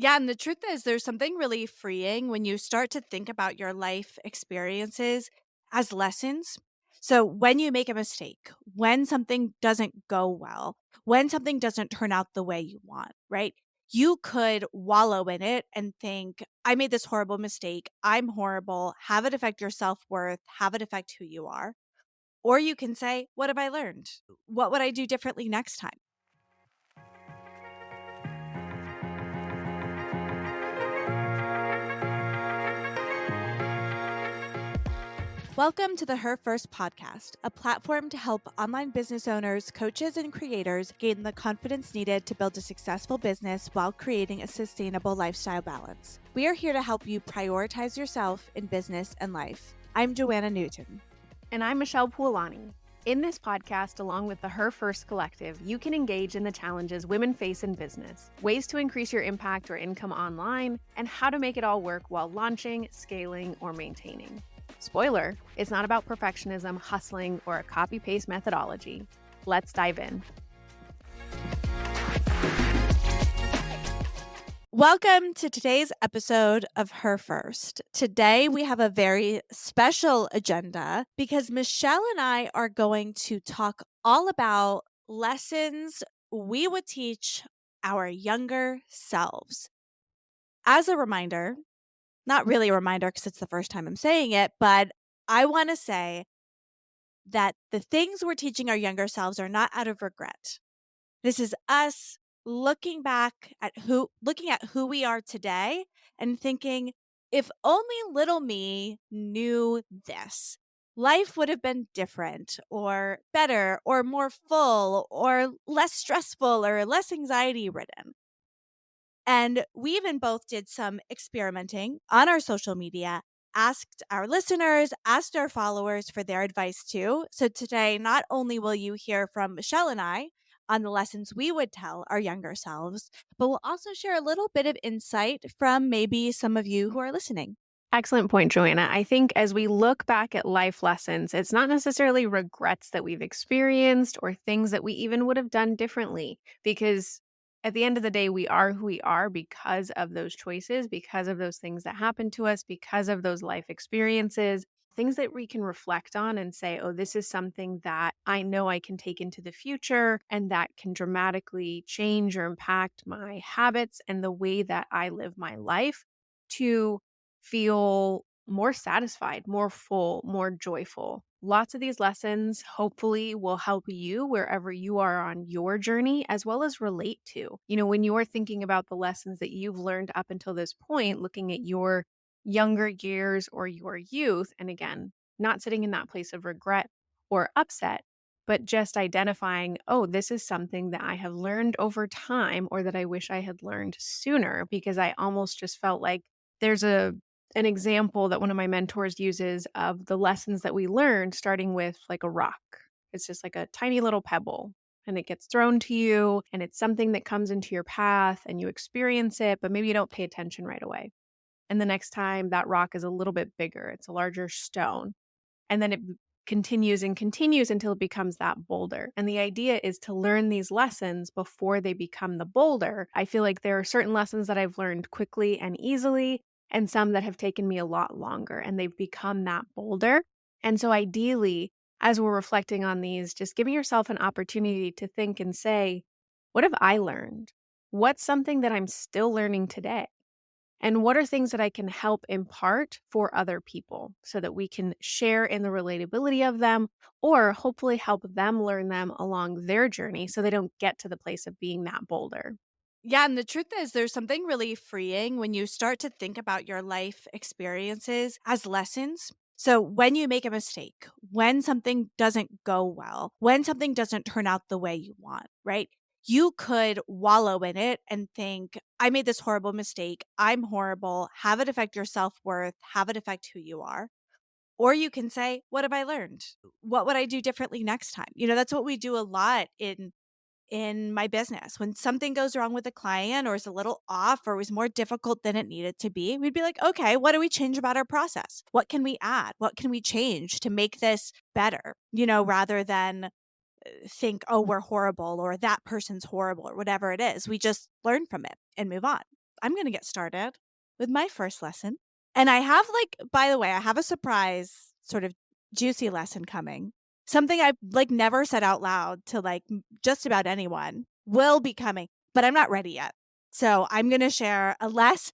Yeah, and the truth is, there's something really freeing when you start to think about your life experiences as lessons. So, when you make a mistake, when something doesn't go well, when something doesn't turn out the way you want, right? You could wallow in it and think, I made this horrible mistake. I'm horrible. Have it affect your self worth, have it affect who you are. Or you can say, what have I learned? What would I do differently next time? Welcome to the Her First podcast, a platform to help online business owners, coaches, and creators gain the confidence needed to build a successful business while creating a sustainable lifestyle balance. We are here to help you prioritize yourself in business and life. I'm Joanna Newton. And I'm Michelle Puolani. In this podcast, along with the Her First Collective, you can engage in the challenges women face in business, ways to increase your impact or income online, and how to make it all work while launching, scaling, or maintaining. Spoiler, it's not about perfectionism, hustling, or a copy-paste methodology. Let's dive in. Welcome to today's episode of Her First. Today we have a very special agenda because Michelle and I are going to talk all about lessons we would teach our younger selves. As a reminder, not really a reminder because it's the first time I'm saying it, but I want to say that the things we're teaching our younger selves are not out of regret. This is us looking at who we are today and thinking, if only little me knew this, life would have been different or better or more full or less stressful or less anxiety ridden. And we even both did some experimenting on our social media, asked our listeners, asked our followers for their advice too. So today, not only will you hear from Michelle and I on the lessons we would tell our younger selves, but we'll also share a little bit of insight from maybe some of you who are listening. Excellent point, Joanna. I think as we look back at life lessons, it's not necessarily regrets that we've experienced or things that we even would have done differently, because at the end of the day, we are who we are because of those choices, because of those things that happened to us, because of those life experiences, things that we can reflect on and say, oh, this is something that I know I can take into the future and that can dramatically change or impact my habits and the way that I live my life to feel more satisfied, more full, more joyful. Lots of these lessons hopefully will help you wherever you are on your journey, as well as relate to. When you're thinking about the lessons that you've learned up until this point, looking at your younger years or your youth, and again, not sitting in that place of regret or upset, but just identifying, oh, this is something that I have learned over time or that I wish I had learned sooner, because I almost just felt like there's an example that one of my mentors uses of the lessons that we learned, starting with like a rock. It's just like a tiny little pebble and it gets thrown to you and it's something that comes into your path and you experience it, but maybe you don't pay attention right away. And the next time that rock is a little bit bigger, it's a larger stone. And then it continues and continues until it becomes that boulder. And the idea is to learn these lessons before they become the boulder. I feel like there are certain lessons that I've learned quickly and easily, and some that have taken me a lot longer, and they've become that boulder. And so, ideally, as we're reflecting on these, just giving yourself an opportunity to think and say, what have I learned? What's something that I'm still learning today? And what are things that I can help impart for other people so that we can share in the relatability of them, or hopefully help them learn them along their journey so they don't get to the place of being that boulder? Yeah, and the truth is, there's something really freeing when you start to think about your life experiences as lessons. So, when you make a mistake, when something doesn't go well, when something doesn't turn out the way you want, right? You could wallow in it and think, I made this horrible mistake. I'm horrible. Have it affect your self worth, have it affect who you are. Or you can say, what have I learned? What would I do differently next time? That's what we do a lot in my business. When something goes wrong with a client or is a little off or was more difficult than it needed to be, we'd be like, okay, what do we change about our process? What can we add? What can we change to make this better? Rather than think, oh, we're horrible or that person's horrible or whatever it is. We just learn from it and move on. I'm going to get started with my first lesson. And I have, like, by the way, I have a surprise sort of juicy lesson coming. Something I've like never said out loud to like just about anyone will be coming, but I'm not ready yet. So I'm going to share a less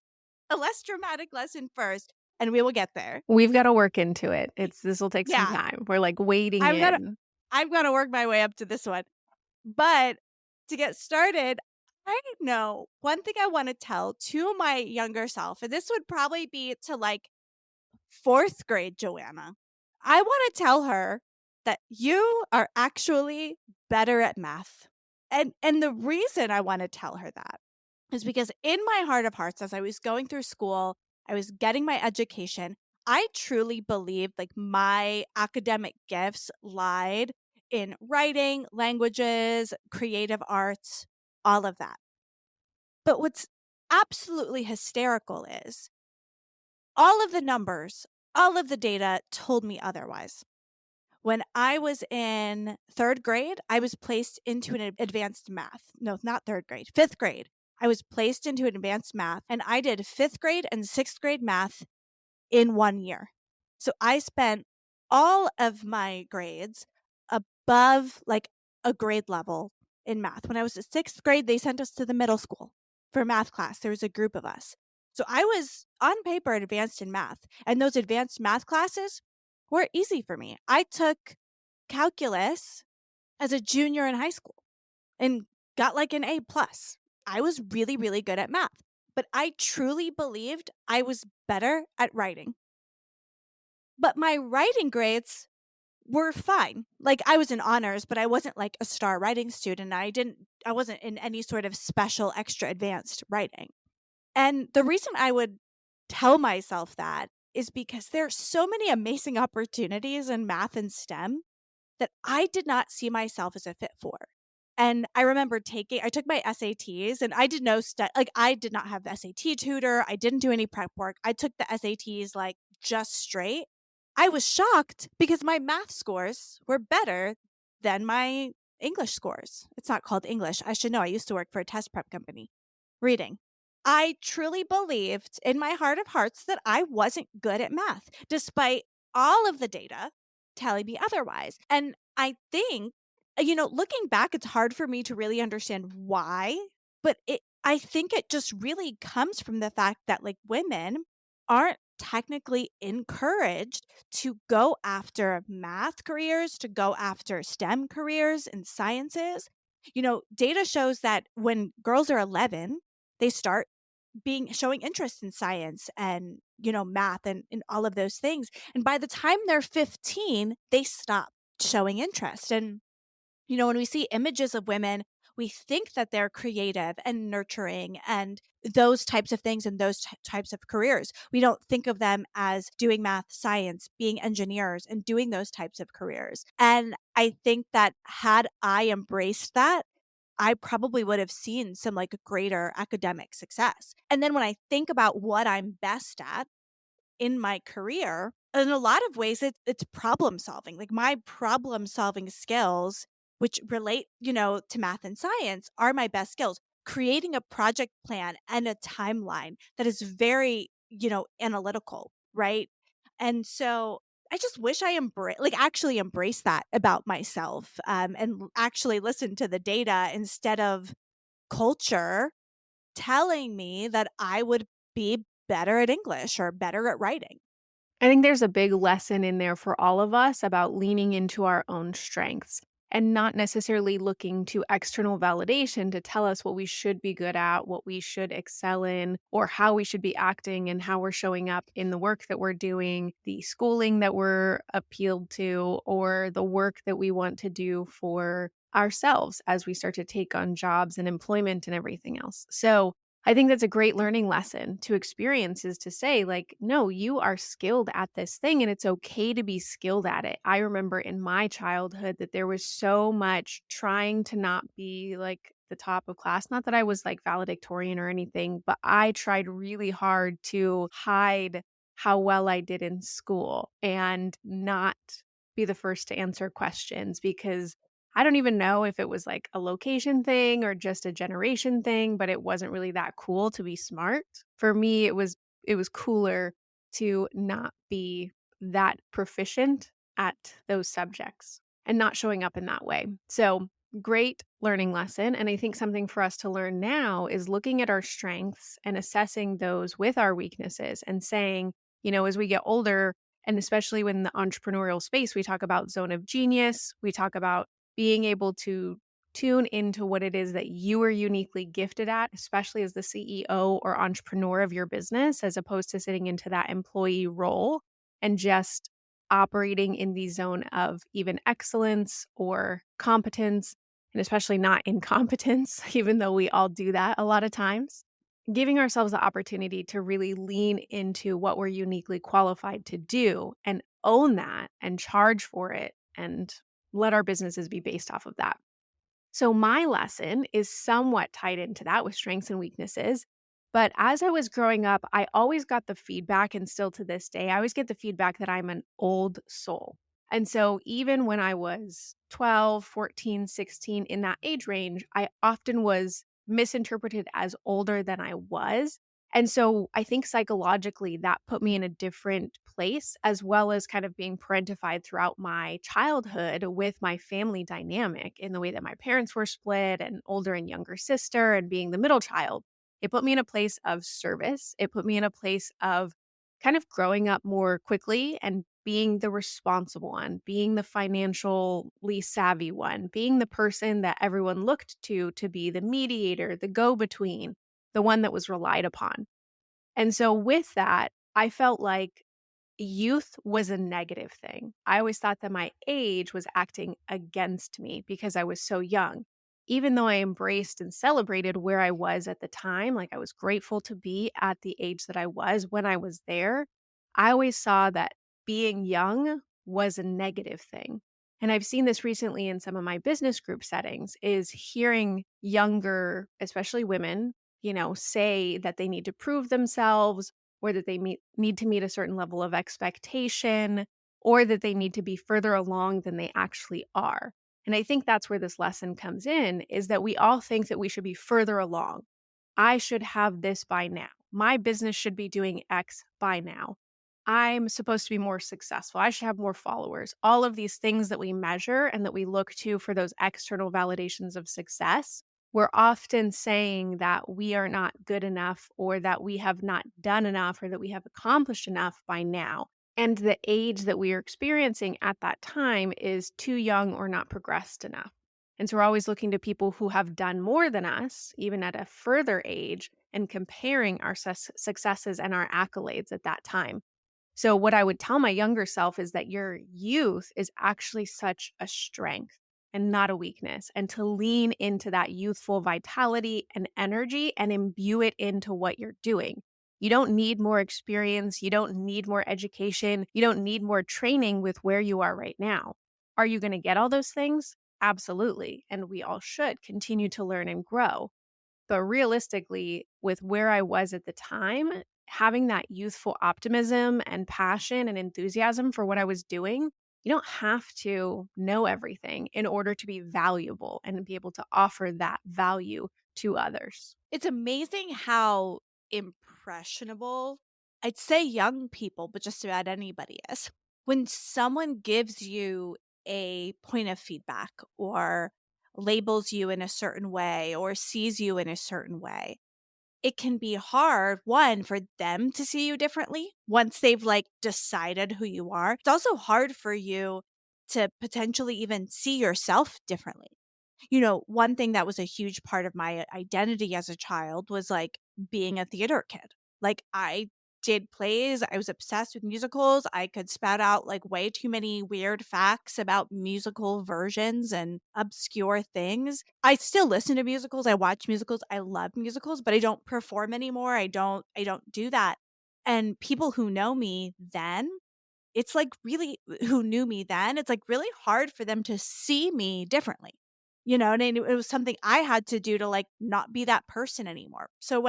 dramatic lesson first, and we will get there. We've gotta work into it. Y- This will take some Yeah, time. We're, like, waiting I'm gonna in. I'm gonna work my way up to this one. But to get started, I know one thing I want to tell to my younger self, and this would probably be to like fourth grade Joanna. I want to tell her that you are actually better at math. And the reason I want to tell her that is because in my heart of hearts, as I was going through school, I was getting my education, I truly believed like my academic gifts lied in writing, languages, creative arts, all of that. But what's absolutely hysterical is all of the numbers, all of the data told me otherwise. When I was in third grade, I was placed into an advanced math. No, not third grade, fifth grade. I was placed into an advanced math, and I did fifth grade and sixth grade math in 1 year. So I spent all of my grades above like a grade level in math. When I was in sixth grade, they sent us to the middle school for math class. There was a group of us. So I was on paper advanced in math, and those advanced math classes were easy for me. I took calculus as a junior in high school and got like an A plus. I was really, really good at math, but I truly believed I was better at writing. But my writing grades were fine. Like I was in honors, but I wasn't like a star writing student. I wasn't in any sort of special extra advanced writing. And the reason I would tell myself that is because there are so many amazing opportunities in math and STEM that I did not see myself as a fit for. And I took my SATs and I did no like I did not have the SAT tutor. I didn't do any prep work. I took the SATs like just straight. I was shocked because my math scores were better than my English scores. It's not called English. I should know. I used to work for a test prep company. Reading. I truly believed in my heart of hearts that I wasn't good at math, despite all of the data telling me otherwise. And I think, looking back, it's hard for me to really understand why, but I think it just really comes from the fact that like women aren't technically encouraged to go after math careers, to go after STEM careers and sciences. Data shows that when girls are 11, they start being showing interest in science and math and all of those things, and by the time they're 15 they stop showing interest. And when we see images of women, we think that they're creative and nurturing and those types of things and those types of careers. We don't think of them as doing math, science, being engineers and doing those types of careers. And I think that had I embraced that, I probably would have seen some like greater academic success. And then when I think about what I'm best at in my career, in a lot of ways it's problem solving. Like my problem solving skills, which relate, to math and science, are my best skills. Creating a project plan and a timeline that is very, analytical, right? And so I just wish I actually embrace that about myself, and actually listen to the data instead of culture telling me that I would be better at English or better at writing. I think there's a big lesson in there for all of us about leaning into our own strengths and not necessarily looking to external validation to tell us what we should be good at, what we should excel in, or how we should be acting and how we're showing up in the work that we're doing, the schooling that we're appealed to, or the work that we want to do for ourselves as we start to take on jobs and employment and everything else. So, I think that's a great learning lesson to experience is to say, like, no, you are skilled at this thing and it's okay to be skilled at it. I remember in my childhood that there was so much trying to not be like the top of class. Not that I was like valedictorian or anything, but I tried really hard to hide how well I did in school and not be the first to answer questions because I don't even know if it was like a location thing or just a generation thing, but it wasn't really that cool to be smart. For me, it was cooler to not be that proficient at those subjects and not showing up in that way. So, great learning lesson. And I think something for us to learn now is looking at our strengths and assessing those with our weaknesses and saying, as we get older, and especially when the entrepreneurial space, we talk about zone of genius, we talk about being able to tune into what it is that you are uniquely gifted at, especially as the CEO or entrepreneur of your business, as opposed to sitting into that employee role and just operating in the zone of even excellence or competence, and especially not incompetence, even though we all do that a lot of times. Giving ourselves the opportunity to really lean into what we're uniquely qualified to do and own that and charge for it and let our businesses be based off of that. So, my lesson is somewhat tied into that with strengths and weaknesses. But as I was growing up, I always got the feedback, and still to this day, I always get the feedback that I'm an old soul. And so, even when I was 12, 14, 16, in that age range, I often was misinterpreted as older than I was. And so I think psychologically that put me in a different place, as well as kind of being parentified throughout my childhood with my family dynamic in the way that my parents were split and older and younger sister and being the middle child. It put me in a place of service. It put me in a place of kind of growing up more quickly and being the responsible one, being the financially savvy one, being the person that everyone looked to be the mediator, the go between, the one that was relied upon. And so with that, I felt like youth was a negative thing. I always thought that my age was acting against me because I was so young. Even though I embraced and celebrated where I was at the time, like I was grateful to be at the age that I was when I was there, I always saw that being young was a negative thing. And I've seen this recently in some of my business group settings is hearing younger, especially women, say that they need to prove themselves or that they need to meet a certain level of expectation, or that they need to be further along than they actually are. And I think that's where this lesson comes in is that we all think that we should be further along. I should have this by now. My business should be doing X by now. I'm supposed to be more successful. I should have more followers. All of these things that we measure and that we look to for those external validations of success, we're often saying that we are not good enough or that we have not done enough or that we have accomplished enough by now. And the age that we are experiencing at that time is too young or not progressed enough. And so we're always looking to people who have done more than us, even at a further age, and comparing our successes and our accolades at that time. So, what I would tell my younger self is that your youth is actually such a strength and not a weakness, and to lean into that youthful vitality and energy and imbue it into what you're doing. You don't need more experience. You don't need more education. You don't need more training with where you are right now. Are you going to get all those things? Absolutely. And we all should continue to learn and grow. But realistically, with where I was at the time, having that youthful optimism and passion and enthusiasm for what I was doing, you don't have to know everything in order to be valuable and be able to offer that value to others. It's amazing how impressionable, I'd say young people, but just about anybody is. When someone gives you a point of feedback or labels you in a certain way or sees you in a certain way, it can be hard, one, for them to see you differently once they've like decided who you are. It's also hard for you to potentially even see yourself differently. One thing that was a huge part of my identity as a child was like being a theater kid. Like I did plays, I was obsessed with musicals. I could spout out like way too many weird facts about musical versions and obscure things. I still listen to musicals, I watch musicals, I love musicals, but I don't perform anymore. I don't do that. And people who know me then, it's like really who knew me then, it's like really hard for them to see me differently and it was something I had to do to, like, not be that person anymore. So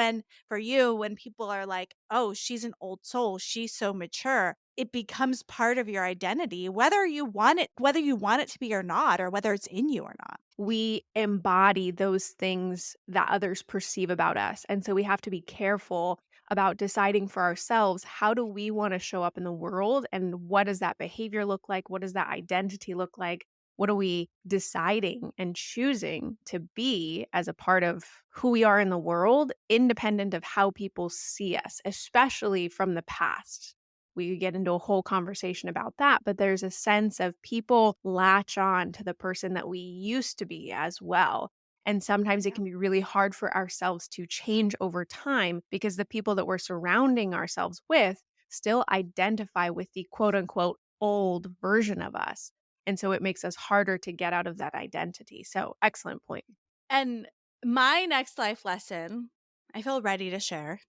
for you, when people are like, "Oh, she's an old soul, she's so mature," it becomes part of your identity, whether you want it to be or not, or whether it's in you or not. We embody those things that others perceive about us. And so we have to be careful about deciding for ourselves, how do we want to show up in the world, and what does that behavior look like? What does that identity look like? What are we deciding and choosing to be as a part of who we are in the world, independent of how people see us, especially from the past? We could get into a whole conversation about that, but there's a sense of people latch on to the person that we used to be as well. And sometimes it Yeah. can be really hard for ourselves to change over time because the people that we're surrounding ourselves with still identify with the quote unquote old version of us. And so it makes us harder to get out of that identity. So, excellent point. And my next life lesson, I feel ready to share.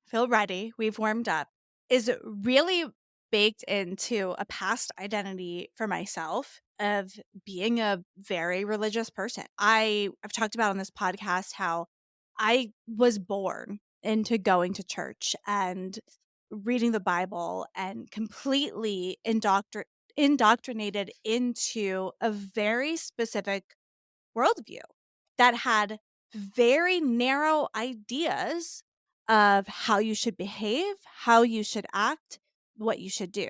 Feel ready. We've warmed up. Is really baked into a past identity for myself of being a very religious person. I've talked about on this podcast how I was born into going to church and reading the Bible and completely indoctrinated into a very specific worldview that had very narrow ideas of how you should behave, how you should act, what you should do.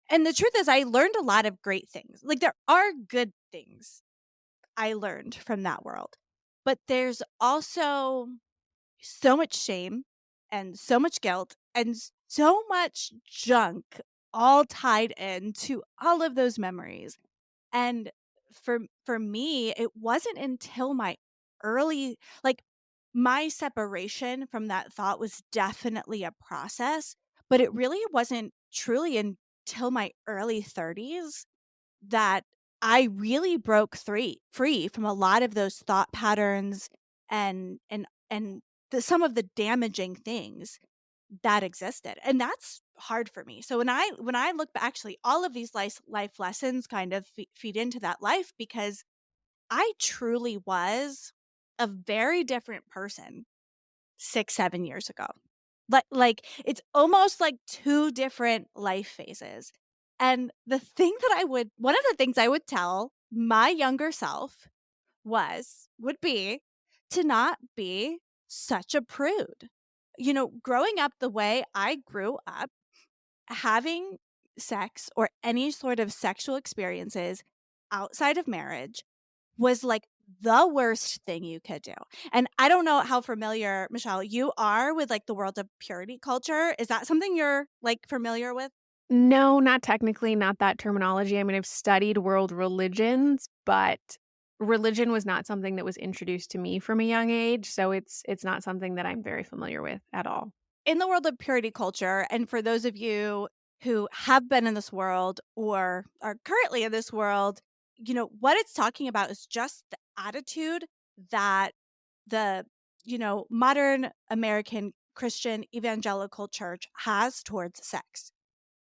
And the truth is, I learned a lot of great things. Like, there are good things I learned from that world, but there's also so much shame and so much guilt and so much junk all tied into all of those memories. And for me, it wasn't until my early like, my separation from that thought was definitely a process, but it really wasn't truly until my early 30s that I really broke free from a lot of those thought patterns and some of the damaging things that existed, and that's hard for me. So when I look back, actually, all of these life lessons kind of feed into that life because I truly was a very different person 6, 7 years ago. It's almost like 2 different life phases, and the thing that I would one of the things I would tell my younger self would be to not be such a prude. Growing up the way I grew up, having sex or any sort of sexual experiences outside of marriage was like the worst thing you could do. And I don't know how familiar, Michelle, you are with like the world of purity culture. Is that something you're like familiar with? No, not technically, not that terminology. I mean, I've studied world religions, but religion was not something that was introduced to me from a young age, so it's not something that I'm very familiar with at all. In the world of purity culture, and for those of you who have been in this world or are currently in this world, what it's talking about is just the attitude that the, modern American Christian evangelical church has towards sex.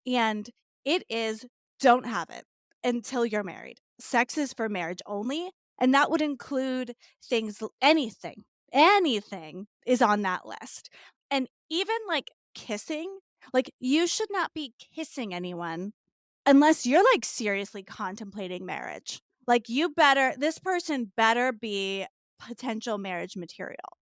And it is don't have it until you're married. Sex is for marriage only, and that would include anything is on that list. And even like kissing, like you should not be kissing anyone unless you're like seriously contemplating marriage. Like this person better be potential marriage material.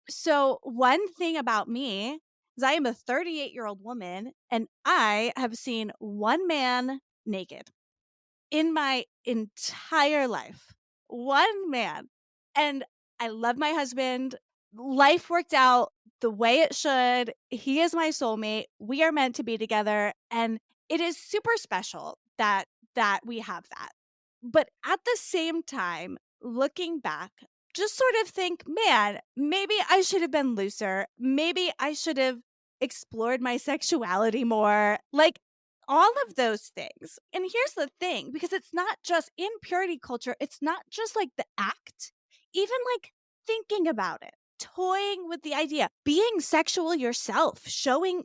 So, one thing about me is I am a 38-year-old woman and I have seen one man naked in my entire life. One man. And I love my husband. Life worked out the way it should. He is my soulmate. We are meant to be together and it is super special that we have that. But at the same time, looking back, just sort of think, man, maybe I should have been looser. Maybe I should have explored my sexuality more. Like all of those things. And here's the thing, because it's not just in purity culture, it's not just like the act, even like thinking about it, toying with the idea, being sexual yourself, showing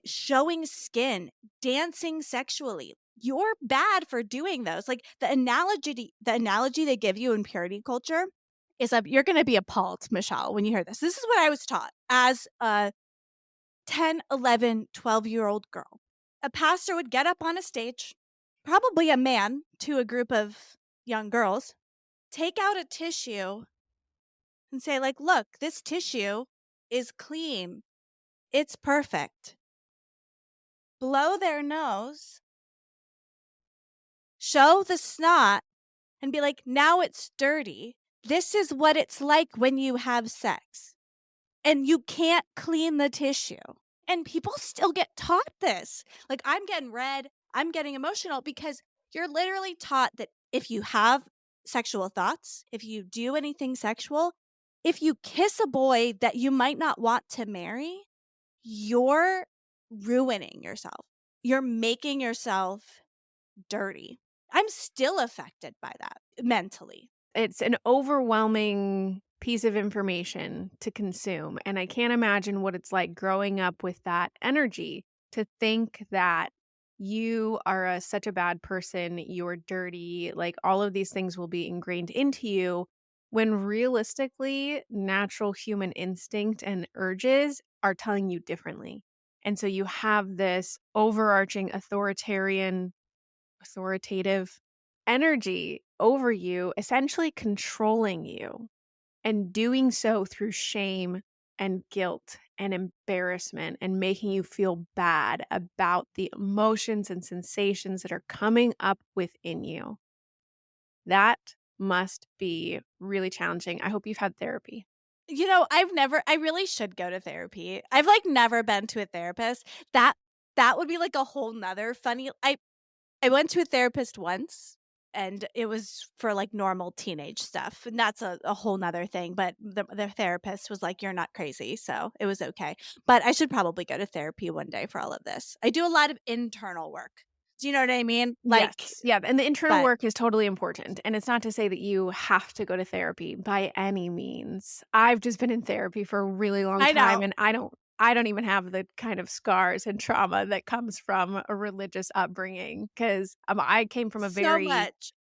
skin, dancing sexually. you're bad for doing those. Like the analogy they give you in purity culture is that you're gonna be appalled, Michelle, when you hear this. This is what I was taught as a 10, 11, 12-year-old girl. A pastor would get up on a stage, probably a man to a group of young girls, take out a tissue and say, like, look, this tissue is clean. It's perfect. Blow their nose, show the snot, and be like, now it's dirty. This is what it's like when you have sex. And you can't clean the tissue. And people still get taught this. Like, I'm getting red, I'm getting emotional because you're literally taught that if you have sexual thoughts, if you do anything sexual, if you kiss a boy that you might not want to marry, you're ruining yourself. You're making yourself dirty. I'm still affected by that mentally. It's an overwhelming piece of information to consume, and I can't imagine what it's like growing up with that energy to think that you are such a bad person, you're dirty, like, all of these things will be ingrained into you, when realistically, natural human instinct and urges are telling you differently. And so you have this overarching authoritative energy over you, essentially controlling you, and doing so through shame and guilt and embarrassment and making you feel bad about the emotions and sensations that are coming up within you. That must be really challenging. I hope you've had therapy. I really should go to therapy. I've, like, never been to a therapist. That would be, like, a whole nother funny I went to a therapist once, and it was for, like, normal teenage stuff, and that's a whole 'nother thing, but the therapist was like, "You're not crazy," so it was okay. But I should probably go to therapy one day for all of this. I do a lot of internal work. Do you know what I mean? Like, Yes. Yeah, and the internal but work is totally important, and it's not to say that you have to go to therapy by any means. I've just been in therapy for a really long I time, know. and I don't even have the kind of scars and trauma that comes from a religious upbringing 'cause, I came from a So very much.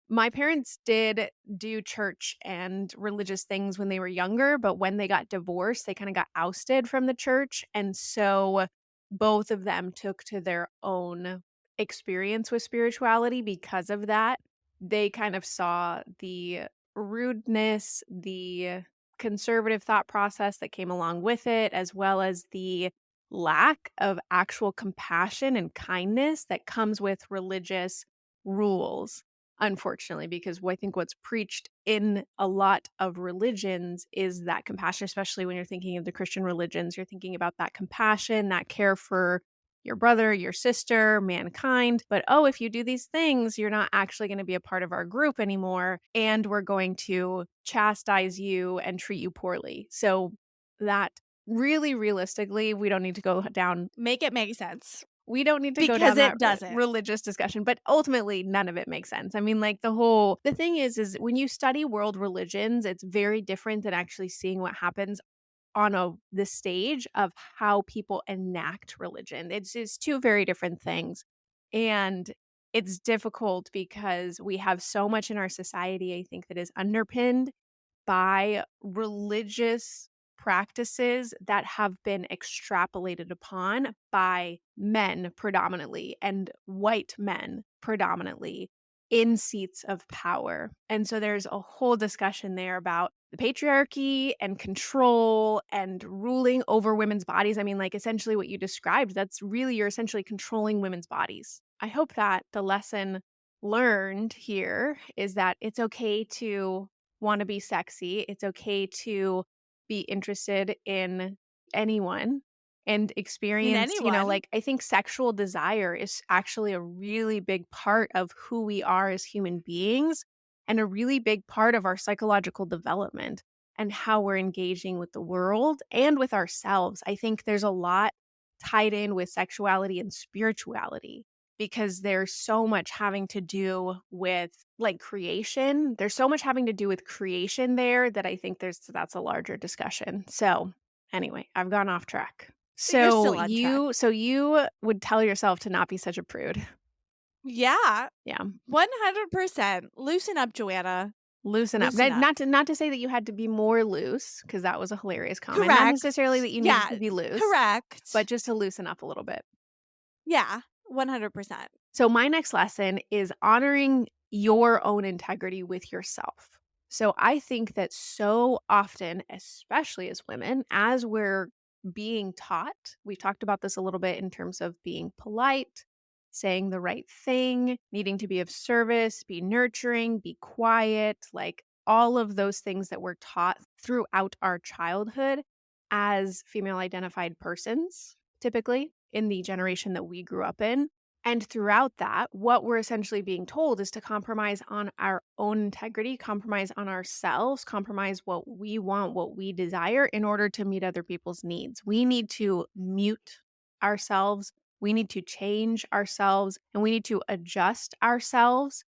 my parents did do church and religious things when they were younger, but when they got divorced, they kinda got ousted from the church, and so both of them took to their own experience with spirituality because of that. They kind of saw the rudeness, the conservative thought process that came along with it, as well as the lack of actual compassion and kindness that comes with religious rules. Unfortunately, because I think what's preached in a lot of religions is that compassion, especially when you're thinking of the Christian religions, you're thinking about that compassion, that care for your brother, your sister, mankind. But oh, if you do these things, you're not actually going to be a part of our group anymore. And we're going to chastise you and treat you poorly. So, that really realistically, Make it make sense we don't need to go because down that it doesn't. religious discussion, but ultimately none of it makes sense. I mean, like the thing is when you study world religions, it's very different than actually seeing what happens on the stage of how people enact religion. It's two very different things. And it's difficult because we have so much in our society, I think, that is underpinned by religious practices that have been extrapolated upon by men predominantly and white men predominantly in seats of power. And so there's a whole discussion there about the patriarchy and control and ruling over women's bodies. I mean, like essentially what you described, that's really you're essentially controlling women's bodies. I hope that the lesson learned here is that it's okay to want to be sexy. It's okay to be interested in anyone and In experience, anyone. like I think sexual desire is actually a really big part of who we are as human beings and a really big part of our psychological development and how we're engaging with the world and with ourselves. I think there's a lot tied in with sexuality and spirituality because there's so much having to do with like creation. There's so much having to do with creation there that I think that's a larger discussion. So, anyway, I've gone off track. But you're So still on track. you would tell yourself to not be such a prude. Yeah, Yeah. 100%. Loosen up, Joanna. Loosen up. Loosen up. Not to say that you had to be more loose, because that was a hilarious comment. Not Correct. necessarily that you needed to Yeah, be loose, but correct. just to loosen up a little bit. Yeah, 100%. So, my next lesson is honoring your own integrity with yourself. So, I think that so often, especially as women, as we're being taught, we've talked about this a little bit in terms of being polite, saying the right thing, needing to be of service, be nurturing, be quiet, like all of those things that we're taught throughout our childhood as female identified persons, typically in the generation that we grew up in. And throughout that, what we're essentially being told is to compromise on our own integrity, compromise on ourselves, compromise what we want, what we desire in order to meet other people's needs. We need to mute ourselves, we need to change ourselves, and we need to adjust ourselves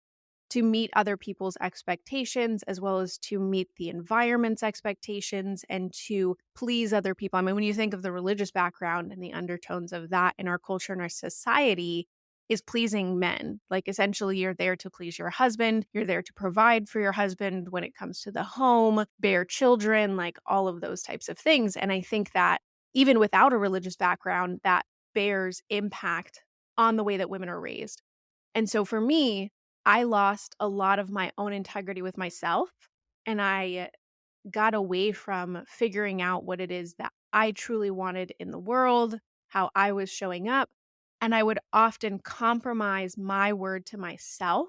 to meet other people's expectations as well as to meet the environment's expectations and to please other people. I mean, when you think of the religious background and the undertones of that in our culture and our society, is pleasing men. Like essentially, you're there to please your husband, you're there to provide for your husband when it comes to the home, bear children, like all of those types of things. And I think that even without a religious background, that bears impact on the way that women are raised. And so for me, I lost a lot of my own integrity with myself, and I got away from figuring out what it is that I truly wanted in the world, how I was showing up, and I would often compromise my word to myself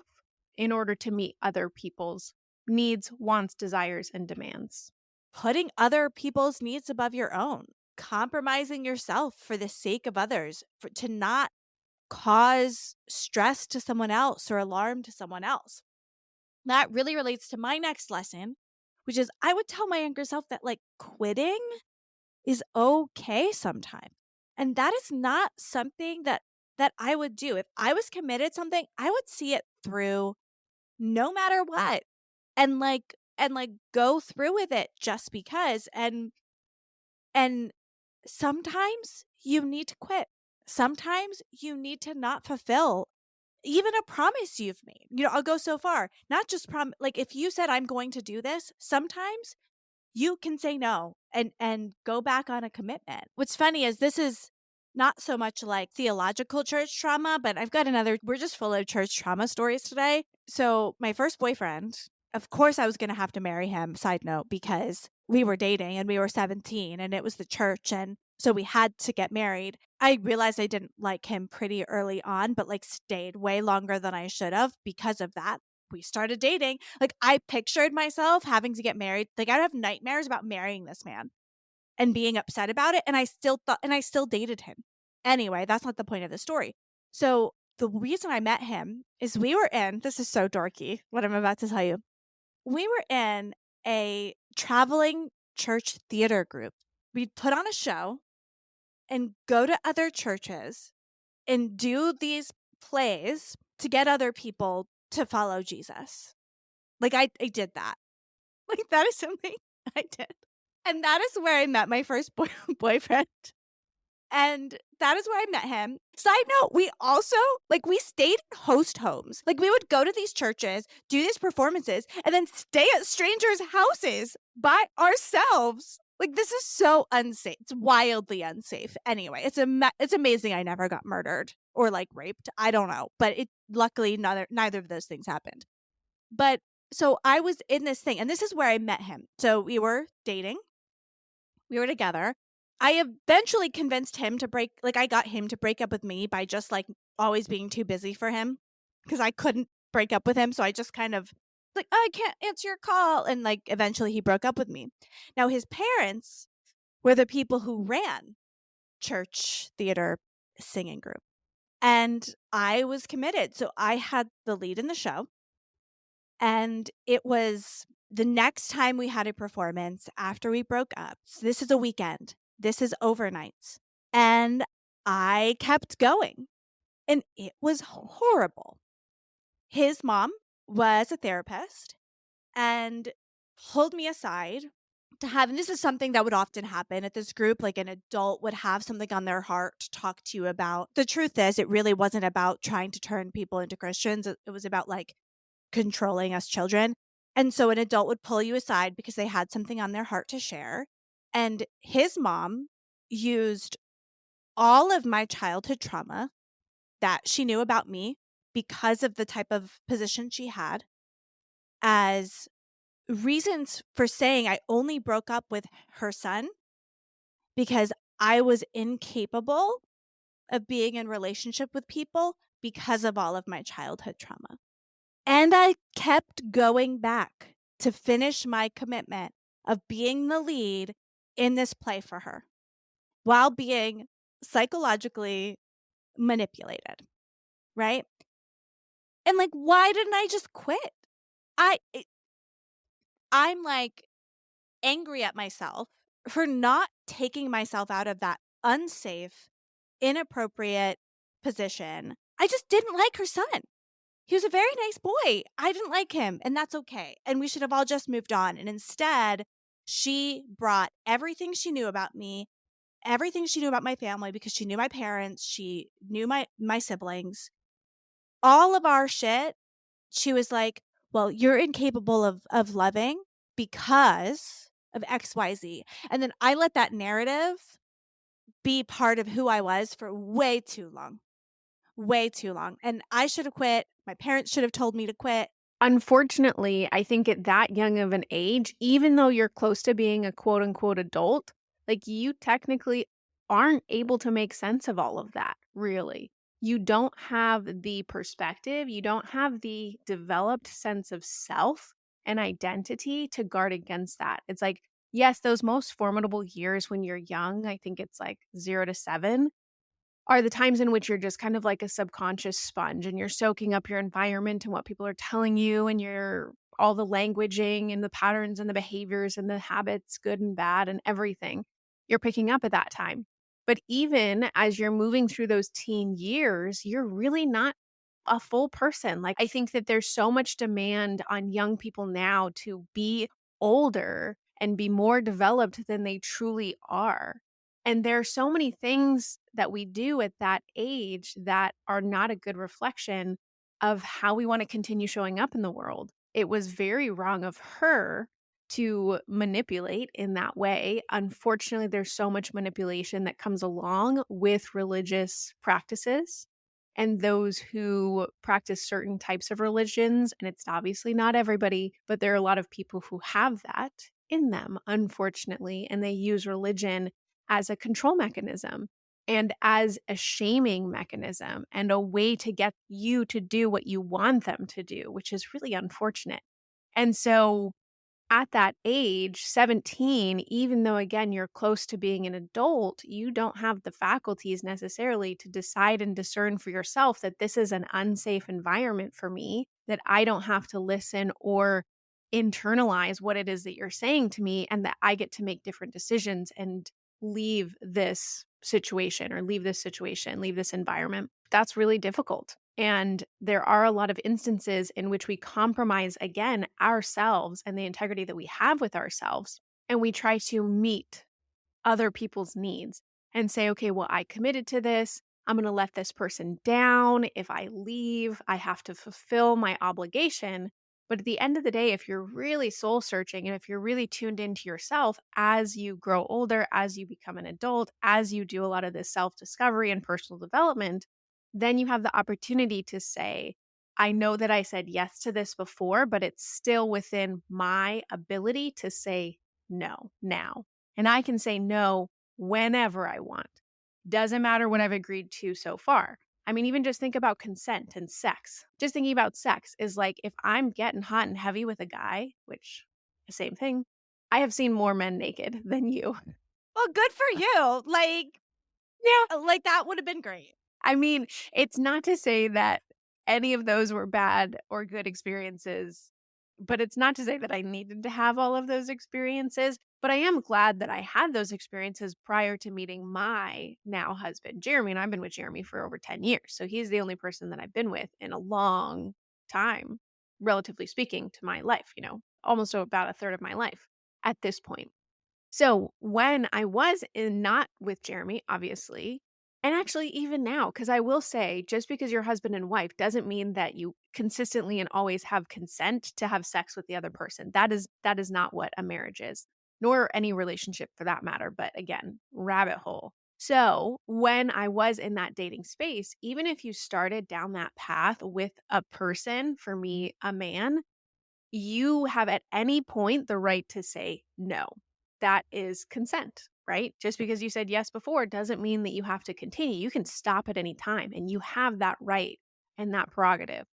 in order to meet other people's needs, wants, desires, and demands. Putting other people's needs above your own, compromising yourself for the sake of others, to not cause stress to someone else or alarm to someone else. That really relates to my next lesson, which is I would tell my younger self that like quitting is okay sometimes. And that is not something that I would do. If I was committed to something, I would see it through no matter what. And go through with it just because. And sometimes you need to quit. Sometimes you need to not fulfill even a promise you've made. I'll go so far. Not just like if you said I'm going to do this, sometimes you can say no and go back on a commitment. What's funny is this is not so much like theological church trauma, but I've got another we're just full of church trauma stories today. So, my first boyfriend, of course I was going to have to marry him, side note, because we were dating and we were 17 and it was the church and so we had to get married. I realized I didn't like him pretty early on, but like stayed way longer than I should have because of that. We started dating. Like, I pictured myself having to get married. Like, I'd have nightmares about marrying this man and being upset about it, and I still dated him. Anyway, that's not the point of the story. So, the reason I met him is we were in this is so dorky, what I'm about to tell you. We were in a traveling church theater group. We'd put on a show and go to other churches and do these plays to get other people to follow Jesus. Like, I did that. Like, that is something I did. And that is where I met my first boyfriend, and that is where I met him. Side note, we also we stayed in host homes. Like, we would go to these churches, do these performances, and then stay at strangers' houses by ourselves. Like, this is so unsafe. It's wildly unsafe. Anyway, it's amazing I never got murdered or, like, raped. I don't know, but it luckily neither of those things happened. But so I was in this thing, and this is where I met him. So we were dating, we were together. I eventually convinced him to I got him to break up with me by just like always being too busy for him because I couldn't break up with him. So I just kind of like, oh, I can't answer your call. And like eventually he broke up with me. Now his parents were the people who ran church, theater, singing group. And I was committed. So I had the lead in the show. And it was the next time we had a performance after we broke up. So this is a weekend. This is overnights. And I kept going. And it was horrible. His mom was a therapist and pulled me aside to have, and this is something that would often happen at this group, like an adult would have something on their heart to talk to you about. The truth is, it really wasn't about trying to turn people into Christians. It was about like controlling us children. And so an adult would pull you aside because they had something on their heart to share. And his mom used all of my childhood trauma that she knew about me because of the type of position she had as reasons for saying I only broke up with her son because I was incapable of being in relationship with people because of all of my childhood trauma. And I kept going back to finish my commitment of being the lead in this play for her while being psychologically manipulated, right? And like, why didn't I just quit? I it, I'm like angry at myself for not taking myself out of that unsafe, inappropriate position. I just didn't like her son. He was a very nice boy. I didn't like him, and that's okay. And we should have all just moved on. And instead, she brought everything she knew about me, everything she knew about my family because she knew my parents, she knew my siblings, all of our shit. She was like, "Well, you're incapable of loving because of XYZ." And then I let that narrative be part of who I was for way too long. And I should have quit. My parents should have told me to quit. Unfortunately, I think at that young of an age, even though you're close to being a quote unquote adult, like you technically aren't able to make sense of all of that, really. You don't have the perspective, you don't have the developed sense of self and identity to guard against that. It's like, yes, those most formidable years when you're young, I think it's like 0 to 7, are the times in which you're just kind of like a subconscious sponge and you're soaking up your environment and what people are telling you and your all the languaging and the patterns and the behaviors and the habits, good and bad and everything you're picking up at that time. But even as you're moving through those teen years, you're really not a full person. Like I think that there's so much demand on young people now to be older and be more developed than they truly are. And there are so many things that we do at that age that are not a good reflection of how we want to continue showing up in the world. It was very wrong of her to manipulate in that way. Unfortunately, there's so much manipulation that comes along with religious practices and those who practice certain types of religions. And it's obviously not everybody, but there are a lot of people who have that in them, unfortunately. And they use religion as a control mechanism and as a shaming mechanism and a way to get you to do what you want them to do, which is really unfortunate. And so at that age, 17, even though again you're close to being an adult, you don't have the faculties necessarily to decide and discern for yourself that this is an unsafe environment for me, that I don't have to listen or internalize what it is that you're saying to me, and that I get to make different decisions and leave this situation or leave this environment. That's really difficult. And there are a lot of instances in which we compromise again ourselves and the integrity that we have with ourselves. And we try to meet other people's needs and say, okay, well, I committed to this. I'm going to let this person down. If I leave, I have to fulfill my obligation. But at the end of the day, if you're really soul searching and if you're really tuned into yourself as you grow older, as you become an adult, as you do a lot of this self discovery and personal development, then you have the opportunity to say, I know that I said yes to this before, but it's still within my ability to say no now. And I can say no whenever I want. Doesn't matter what I've agreed to so far. I mean, even just think about consent and sex. Just thinking about sex is like if I'm getting hot and heavy with a guy, which the same thing, I have seen more men naked than you. Well, good for you. Yeah. Like that would have been great. I mean, it's not to say that any of those were bad or good experiences, but it's not to say that I needed to have all of those experiences. But I am glad that I had those experiences prior to meeting my now husband, Jeremy. And I've been with Jeremy for over 10 years. So he's the only person that I've been with in a long time, relatively speaking, to my life, almost about a third of my life at this point. So when I was in not with Jeremy, obviously, and actually even now, because I will say, just because you're husband and wife doesn't mean that you consistently and always have consent to have sex with the other person. That is not what a marriage is, nor any relationship for that matter. But again, rabbit hole. So when I was in that dating space, even if you started down that path with a person, for me, a man, you have at any point the right to say no. That is consent, right? Just because you said yes before doesn't mean that you have to continue. You can stop at any time and you have that right and that prerogative.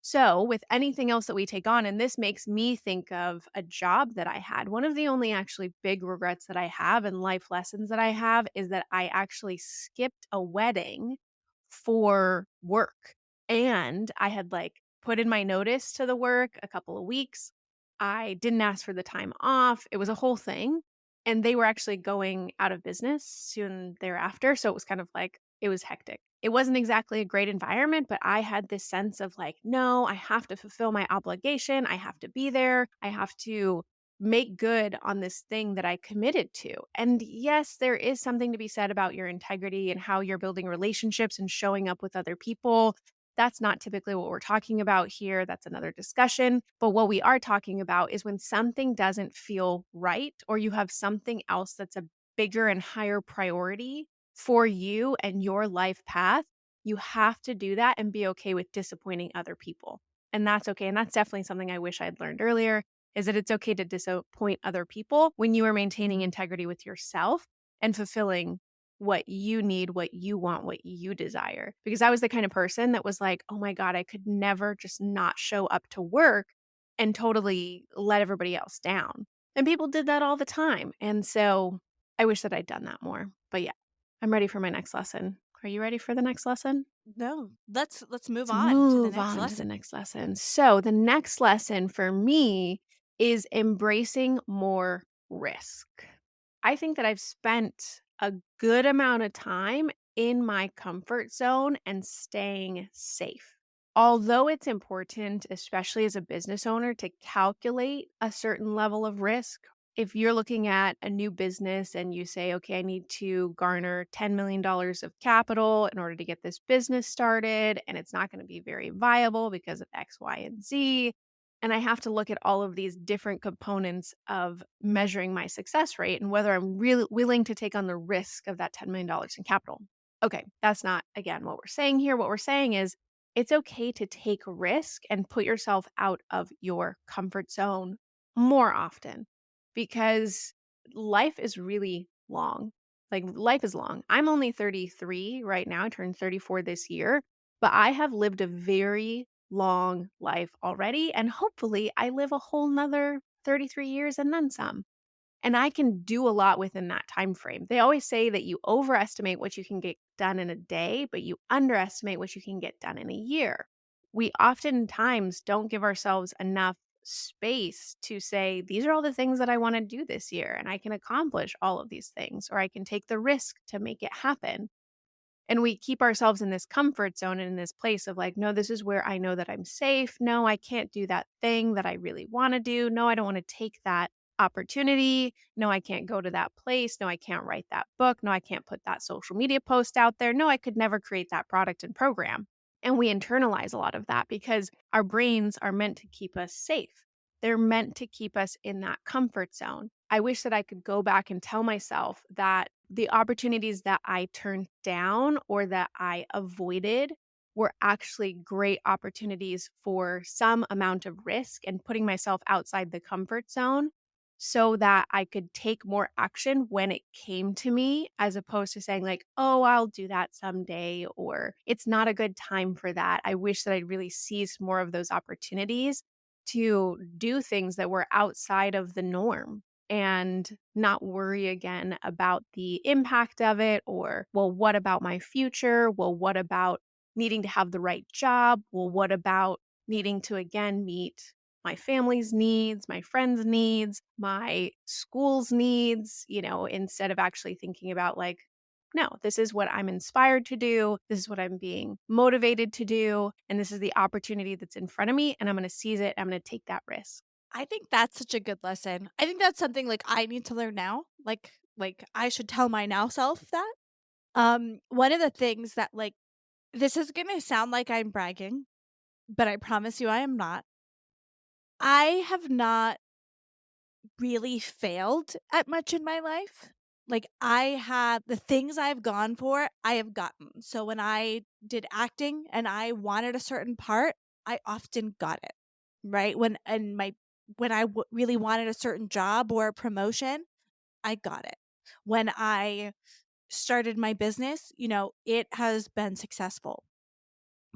So, with anything else that we take on, and this makes me think of a job that I had. One of the only actually big regrets that I have and life lessons that I have is that I actually skipped a wedding for work. And I had like put in my notice to the work a couple of weeks. I didn't ask for the time off. It was a whole thing. And they were actually going out of business soon thereafter. So it was kind of like, it was hectic. It wasn't exactly a great environment, but I had this sense of like, no, I have to fulfill my obligation. I have to be there. I have to make good on this thing that I committed to. And yes, there is something to be said about your integrity and how you're building relationships and showing up with other people. That's not typically what we're talking about here. That's another discussion. But what we are talking about is when something doesn't feel right, or you have something else that's a bigger and higher priority for you and your life path, you have to do that and be okay with disappointing other people. And that's okay. And that's definitely something I wish I'd learned earlier, is that it's okay to disappoint other people when you are maintaining integrity with yourself and fulfilling what you need, what you want, what you desire. Because I was the kind of person that was like, oh my God, I could never just not show up to work and totally let everybody else down. And people did that all the time. And so I wish that I'd done that more. But yeah, I'm ready for my next lesson. Are you ready for the next lesson? No, let's move Let's on to the move next on to the lesson. next lesson. So, the next lesson for me is embracing more risk. I think that I've spent a good amount of time in my comfort zone and staying safe. Although it's important, especially as a business owner, to calculate a certain level of risk. If you're looking at a new business and you say, okay, I need to garner $10 million of capital in order to get this business started, and it's not going to be very viable because of X, Y, and Z. And I have to look at all of these different components of measuring my success rate and whether I'm really willing to take on the risk of that $10 million in capital. Okay, that's not, again, what we're saying here. What we're saying is it's okay to take risk and put yourself out of your comfort zone more often because life is really long. Like, life is long. I'm only 33 right now. I turned 34 this year, but I have lived a very long life already. And hopefully, I live a whole nother 33 years and then some. And I can do a lot within that time frame. They always say that you overestimate what you can get done in a day, but you underestimate what you can get done in a year. We oftentimes don't give ourselves enough space to say, these are all the things that I want to do this year, and I can accomplish all of these things, or I can take the risk to make it happen. And we keep ourselves in this comfort zone and in this place of like, no, this is where I know that I'm safe. No, I can't do that thing that I really want to do. No, I don't want to take that opportunity. No, I can't go to that place. No, I can't write that book. No, I can't put that social media post out there. No, I could never create that product and program. And we internalize a lot of that because our brains are meant to keep us safe. They're meant to keep us in that comfort zone. I wish that I could go back and tell myself that the opportunities that I turned down or that I avoided were actually great opportunities for some amount of risk and putting myself outside the comfort zone so that I could take more action when it came to me, as opposed to saying, like, oh, I'll do that someday, or it's not a good time for that. I wish that I'd really seized more of those opportunities to do things that were outside of the norm and not worry again about the impact of it, or, well, what about my future? Well, what about needing to have the right job? Well, what about needing to again meet my family's needs, my friends' needs, my school's needs, instead of actually thinking about like, no, this is what I'm inspired to do. This is what I'm being motivated to do. And this is the opportunity that's in front of me. And I'm going to seize it. I'm going to take that risk. I think that's such a good lesson. I think that's something, like, I need to learn now. Like, I should tell my now self that. One of the things that, like, this is gonna sound like I'm bragging, but I promise you I am not. I have not really failed at much in my life. Like, I have the things I've gone for, I have gotten. So when I did acting and I wanted a certain part, I often got it, right? When really wanted a certain job or a promotion, I got it. When I started my business, it has been successful.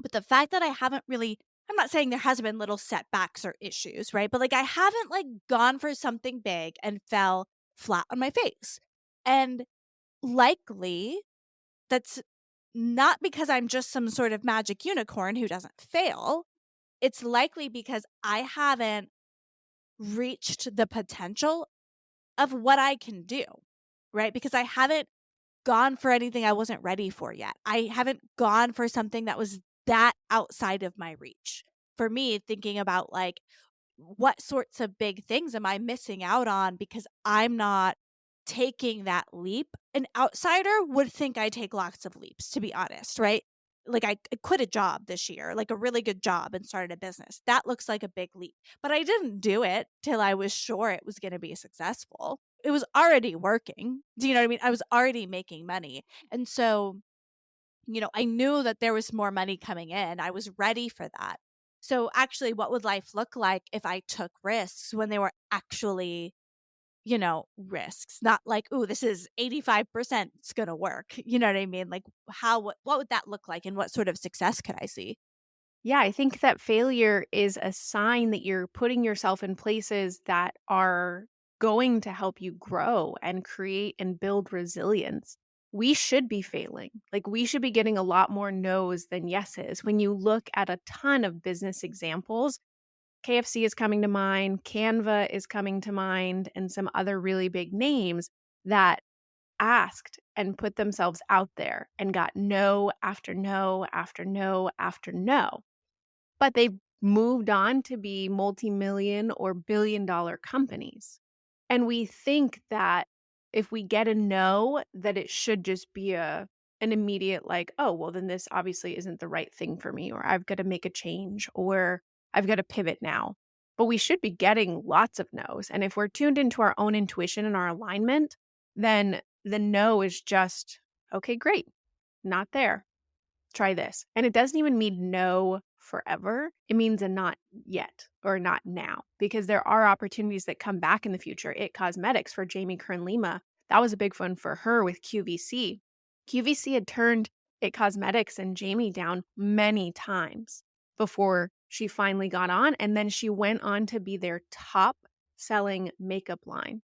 But the fact that I haven't really I'm not saying there hasn't been little setbacks or issues, right? But, like, I haven't, like, gone for something big and fell flat on my face. And likely, that's not because I'm just some sort of magic unicorn who doesn't fail. It's likely because I haven't reached the potential of what I can do, right? Because I haven't gone for anything I wasn't ready for yet. I haven't gone for something that was that outside of my reach. For me, thinking about, like, what sorts of big things am I missing out on because I'm not taking that leap? An outsider would think I take lots of leaps, to be honest, right? Like, I quit a job this year, like a really good job, and started a business. That looks like a big leap. But I didn't do it till I was sure it was going to be successful. It was already working. Do you know what I mean? I was already making money. And so, I knew that there was more money coming in. I was ready for that. So, actually, what would life look like if I took risks when they were actually, risks? Not like, "Ooh, this is 85% it's gonna work." You know what I mean? Like, what would that look like and what sort of success could I see? Yeah, I think that failure is a sign that you're putting yourself in places that are going to help you grow and create and build resilience. We should be failing. Like, we should be getting a lot more no's than yeses. When you look at a ton of business examples, KFC is coming to mind, Canva is coming to mind, and some other really big names that asked and put themselves out there and got no after no after no after no, but they've moved on to be multi-million or billion-dollar companies. And we think that if we get a no, that it should just be an immediate like, "Oh, well, then this obviously isn't the right thing for me," or "I've gotta make a change," or "I've gotta pivot now." But we should be getting lots of no's, and if we're tuned into our own intuition and our alignment, then the no is just, "Okay, great. Not there. Try this." And it doesn't even mean no forever. It means a not yet or not now because there are opportunities that come back in the future. It Cosmetics for Jamie Kern Lima, that was a big one for her with QVC. QVC had turned It Cosmetics and Jamie down many times before she finally got on. And then she went on to be their top selling makeup line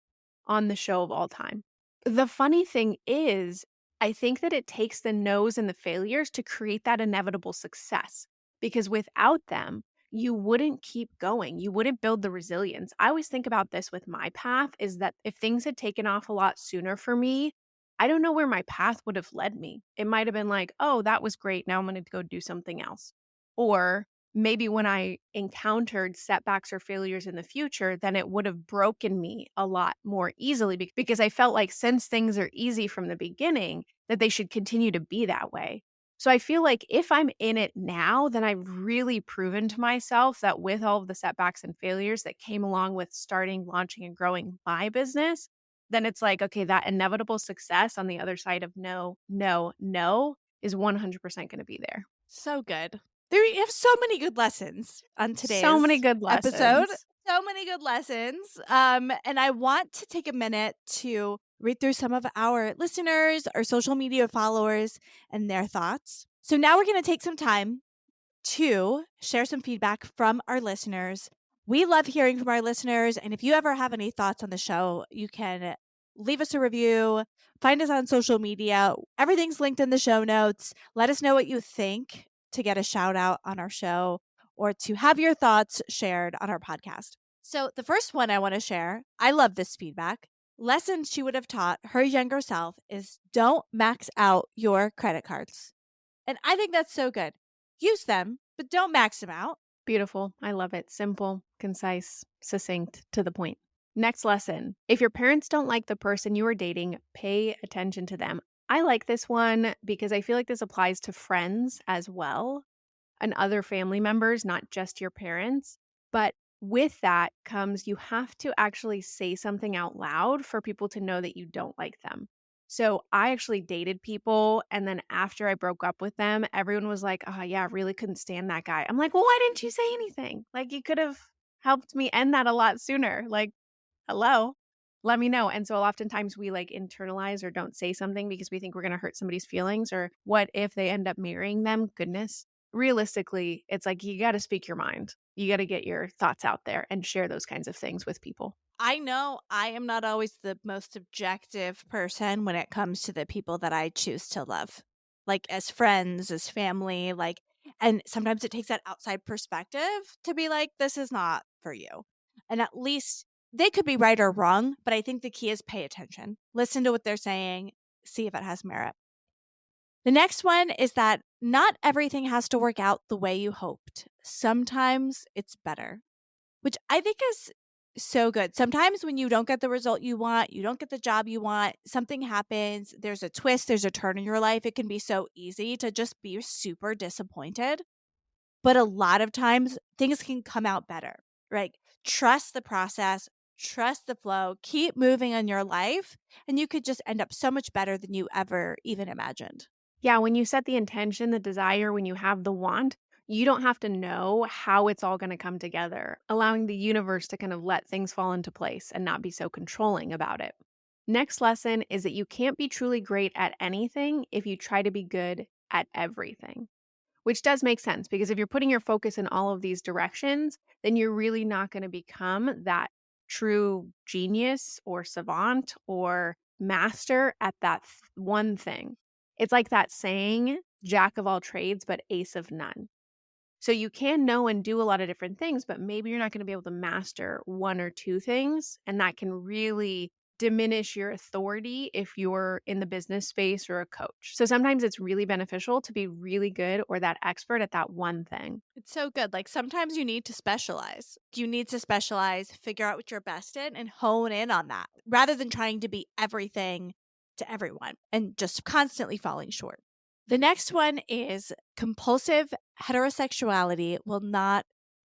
on the show of all time. The funny thing is, I think that it takes the no's and the failures to create that inevitable success because without them, you wouldn't keep going. You wouldn't build the resilience. I always think about this with my path is that if things had taken off a lot sooner for me, I don't know where my path would have led me. It might have been like, oh, that was great. Now I'm going to go do something else. Or maybe when I encountered setbacks or failures in the future, then it would have broken me a lot more easily because I felt like since things are easy from the beginning, that they should continue to be that way. So I feel like if I'm in it now, then I've really proven to myself that with all of the setbacks and failures that came along with starting, launching, and growing my business, then it's like, okay, that inevitable success on the other side of no, no, no is 100% going to be there. So good. There you have so many good lessons on So many today's good episode. lessons. So many good lessons. And I want to take a minute to read through some of our listeners, our social media followers, and their thoughts. So now we're going to take some time to share some feedback from our listeners. We love hearing from our listeners. And if you ever have any thoughts on the show, you can leave us a review, find us on social media. Everything's linked in the show notes. Let us know what you think to get a shout out on our show or to have your thoughts shared on our podcast. So, the first one I want to share, I love this feedback. Lesson she would have taught her younger self is don't max out your credit cards. And I think that's so good. Use them, but don't max them out. Beautiful. I love it. Simple, concise, succinct, to the point. Next lesson. If your parents don't like the person you are dating, pay attention to them. I like this one because I feel like this applies to friends as well and other family members, not just your parents. But with that comes you have to actually say something out loud for people to know that you don't like them. So I actually dated people. And then after I broke up with them, everyone was like, oh, yeah, I really couldn't stand that guy. I'm like, well, why didn't you say anything? Like, you could have helped me end that a lot sooner. Like, hello, let me know. And so oftentimes we like internalize or don't say something because we think we're going to hurt somebody's feelings. Or what if they end up marrying them? Goodness. Realistically, it's like you got to speak your mind. You got to get your thoughts out there and share those kinds of things with people. I know I am not always the most objective person when it comes to the people that I choose to love, like as friends, as family, like, and sometimes it takes that outside perspective to be like, this is not for you. And at least they could be right or wrong, but I think the key is pay attention, listen to what they're saying, see if it has merit. The next one is that not everything has to work out the way you hoped. Sometimes it's better, which I think is so good. Sometimes when you don't get the result you want, you don't get the job you want, something happens, there's a twist, there's a turn in your life. It can be so easy to just be super disappointed. But a lot of times things can come out better, right? Trust the process, trust the flow, keep moving on your life, and you could just end up so much better than you ever even imagined. Yeah, when you set the intention, the desire, when you have the want, you don't have to know how it's all going to come together, allowing the universe to kind of let things fall into place and not be so controlling about it. Next lesson is that you can't be truly great at anything if you try to be good at everything. Which does make sense because if you're putting your focus in all of these directions, then you're really not going to become that true genius or savant or master at that one thing. It's like that saying, jack of all trades, but ace of none. So you can know and do a lot of different things, but maybe you're not going to be able to master one or two things. And that can really diminish your authority if you're in the business space or a coach. So sometimes it's really beneficial to be really good or that expert at that one thing. It's so good. Like sometimes you need to specialize. You need to specialize, figure out what you're best in, and hone in on that rather than trying to be everything to everyone and just constantly falling short. The next one is compulsive heterosexuality will not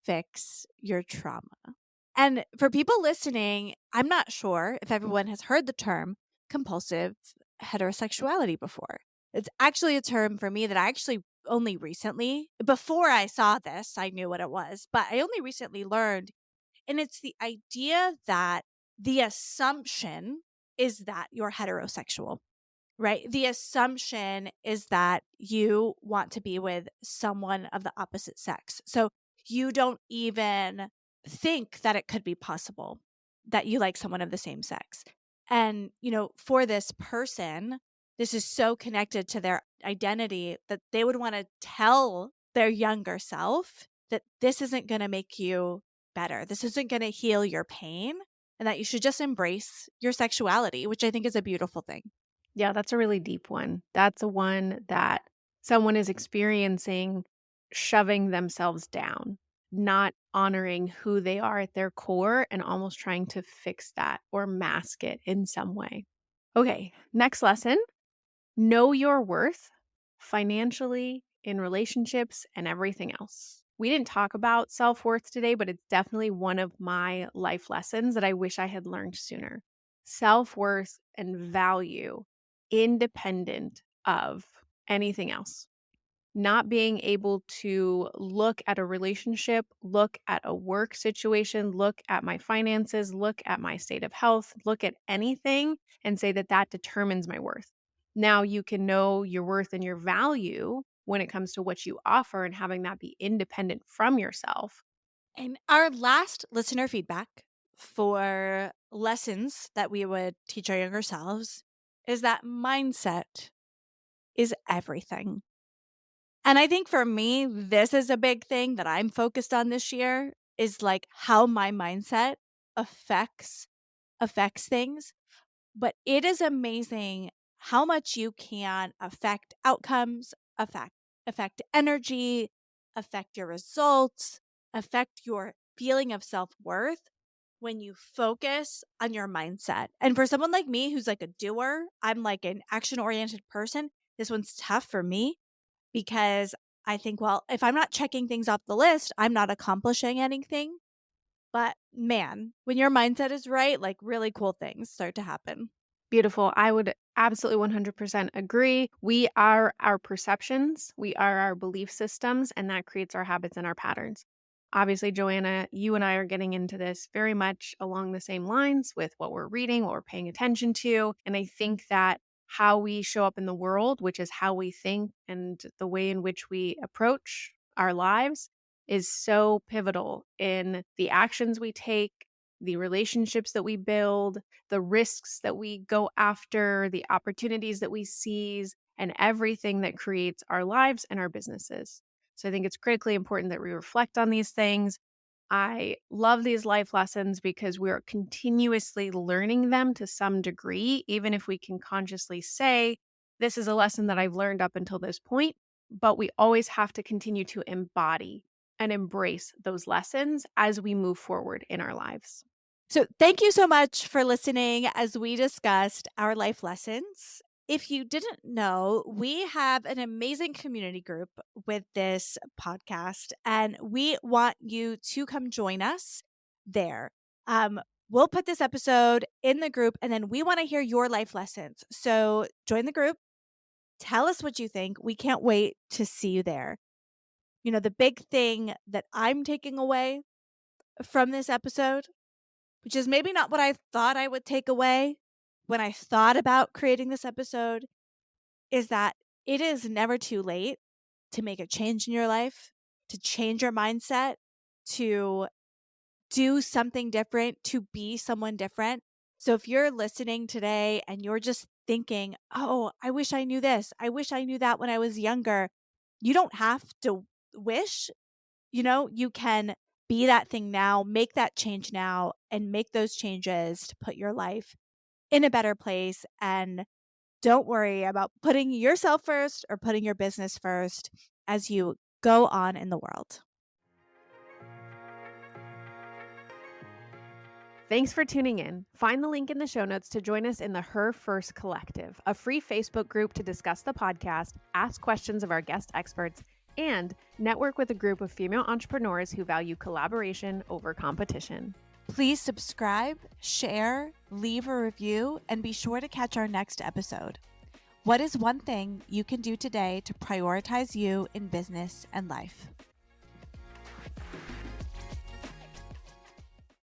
fix your trauma. And for people listening, I'm not sure if everyone has heard the term compulsive heterosexuality before. It's actually a term for me that I actually only recently, before I saw this, I knew what it was, but I only recently learned. And it's the idea that the assumption is that you're heterosexual. Right? The assumption is that you want to be with someone of the opposite sex. So you don't even think that it could be possible that you like someone of the same sex. And, for this person, this is so connected to their identity that they would want to tell their younger self that this isn't going to make you better. This isn't going to heal your pain and that you should just embrace your sexuality, which I think is a beautiful thing. Yeah, that's a really deep one. That's a one that someone is experiencing shoving themselves down, not honoring who they are at their core and almost trying to fix that or mask it in some way. Okay, next lesson. Know your worth financially, in relationships, and everything else. We didn't talk about self worth today, but it's definitely one of my life lessons that I wish I had learned sooner. Self worth and value, independent of anything else. Not being able to look at a relationship, look at a work situation, look at my finances, look at my state of health, look at anything and say that that determines my worth. Now you can know your worth and your value when it comes to what you offer and having that be independent from yourself. And our last listener feedback for lessons that we would teach our younger selves is that mindset is everything. And I think for me, this is a big thing that I'm focused on this year is like how my mindset affects things. But it is amazing how much you can affect outcomes, affect energy, affect your results. affect your feeling of self worth when you focus on your mindset. And for someone like me who's like a doer, I'm like an action oriented person. This one's tough for me because I think, well, if I'm not checking things off the list, I'm not accomplishing anything. But man, when your mindset is right, like really cool things start to happen. Beautiful. I would absolutely 100% agree. We are our perceptions, we are our belief systems, and that creates our habits and our patterns. Obviously, Joanna, you and I are getting into this very much along the same lines with what we're reading, what we're paying attention to. And I think that how we show up in the world, which is how we think and the way in which we approach our lives, is so pivotal in the actions we take, the relationships that we build, the risks that we go after, the opportunities that we seize, and everything that creates our lives and our businesses. So I think it's critically important that we reflect on these things. I love these life lessons because we're continuously learning them to some degree, even if we can consciously say, this is a lesson that I've learned up until this point. But we always have to continue to embody and embrace those lessons as we move forward in our lives. So, thank you so much for listening as we discussed our life lessons. If you didn't know, we have an amazing community group with this podcast, and we want you to come join us there. Um, we'll put this episode in the group, and then we want to hear your life lessons. So, join the group, tell us what you think. We can't wait to see you there. You know, the big thing that I'm taking away from this episode, which is maybe not what I thought I would take away when I thought about creating this episode, is that it is never too late to make a change in your life, to change your mindset, to do something different, to be someone different. So if you're listening today and you're just thinking, oh, I wish I knew this, I wish I knew that when I was younger, you don't have to wish. You can be that thing now, make that change now, and make those changes to put your life in a better place. And don't worry about putting yourself first or putting your business first as you go on in the world. Thanks for tuning in. Find the link in the show notes to join us in the Her First Collective, a free Facebook group to discuss the podcast, ask questions of our guest experts, and network with a group of female entrepreneurs who value collaboration over competition. Please subscribe, share, leave a review, and be sure to catch our next episode. What is one thing you can do today to prioritize you in business and life?